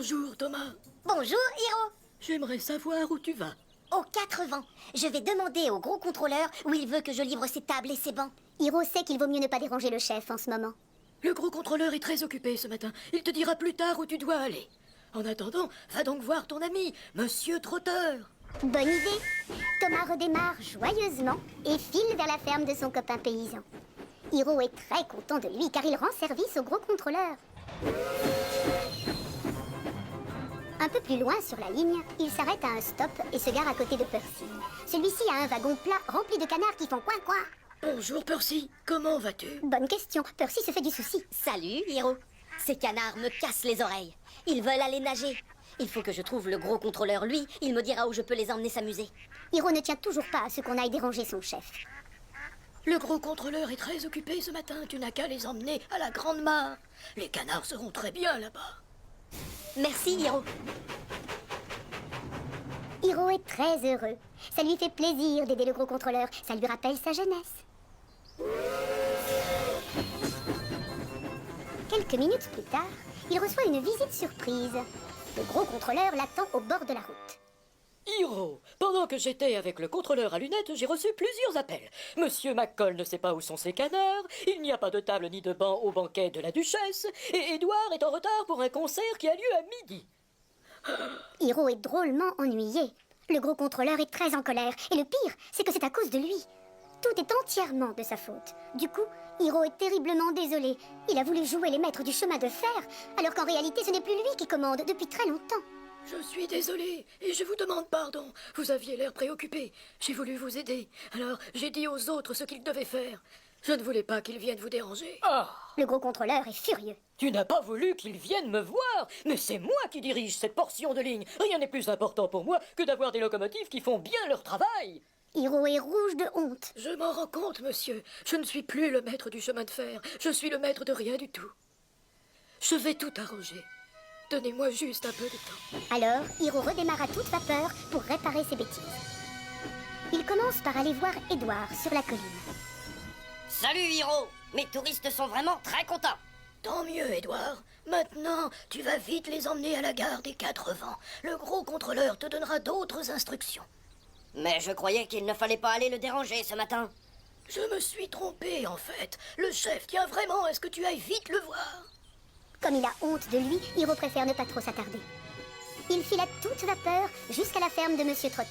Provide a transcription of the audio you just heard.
Bonjour, Thomas. Bonjour, Hiro. J'aimerais savoir où tu vas. Aux 4 vents. Je vais demander au gros contrôleur où il veut que je livre ses tables et ses bancs. Hiro sait qu'il vaut mieux ne pas déranger le chef en ce moment. Le gros contrôleur est très occupé ce matin. Il te dira plus tard où tu dois aller. En attendant, va donc voir ton ami, Monsieur Trotteur. Bonne idée. Thomas redémarre joyeusement et file vers la ferme de son copain paysan. Hiro est très content de lui car il rend service au gros contrôleur. Un peu plus loin sur la ligne, il s'arrête à un stop et se gare à côté de Percy. Celui-ci a un wagon plat rempli de canards qui font coin-coin. Bonjour, Percy. Comment vas-tu? Bonne question. Percy se fait du souci. Salut, Hiro. Ces canards me cassent les oreilles. Ils veulent aller nager. Il faut que je trouve le gros contrôleur. Lui, il me dira où je peux les emmener s'amuser. Hiro ne tient toujours pas à ce qu'on aille déranger son chef. Le gros contrôleur est très occupé ce matin. Tu n'as qu'à les emmener à la grande mare. Les canards seront très bien là-bas. Merci, Hiro. Hiro est très heureux. Ça lui fait plaisir d'aider le gros contrôleur. Ça lui rappelle sa jeunesse. Quelques minutes plus tard, il reçoit une visite surprise. Le gros contrôleur l'attend au bord de la route. Hiro, pendant que j'étais avec le contrôleur à lunettes, j'ai reçu plusieurs appels. Monsieur McCall ne sait pas où sont ses canards, il n'y a pas de table ni de banc au banquet de la duchesse, et Édouard est en retard pour un concert qui a lieu à midi. Hiro est drôlement ennuyé. Le gros contrôleur est très en colère. Et le pire, c'est que c'est à cause de lui. Tout est entièrement de sa faute. Du coup, Hiro est terriblement désolé. Il a voulu jouer les maîtres du chemin de fer, alors qu'en réalité, ce n'est plus lui qui commande depuis très longtemps. Je suis désolé et je vous demande pardon. Vous aviez l'air préoccupé. J'ai voulu vous aider. Alors, j'ai dit aux autres ce qu'ils devaient faire. Je ne voulais pas qu'ils viennent vous déranger. Ah! Le gros contrôleur est furieux. Tu n'as pas voulu qu'ils viennent me voir, mais c'est moi qui dirige cette portion de ligne. Rien n'est plus important pour moi que d'avoir des locomotives qui font bien leur travail. Hiro est rouge de honte. Je m'en rends compte, monsieur. Je ne suis plus le maître du chemin de fer. Je suis le maître de rien du tout. Je vais tout arranger. Donnez-moi juste un peu de temps. Alors, Hiro redémarre à toute vapeur pour réparer ses bêtises. Il commence par aller voir Édouard sur la colline. Salut, Hiro. Mes touristes sont vraiment très contents. Tant mieux, Édouard. Maintenant, tu vas vite les emmener à la gare des 4 vents. Le gros contrôleur te donnera d'autres instructions. Mais je croyais qu'il ne fallait pas aller le déranger ce matin. Je me suis trompé, en fait. Le chef tient vraiment à ce que tu ailles vite le voir. Comme il a honte de lui, Hiro préfère ne pas trop s'attarder. Il file à toute vapeur jusqu'à la ferme de Monsieur Trotter.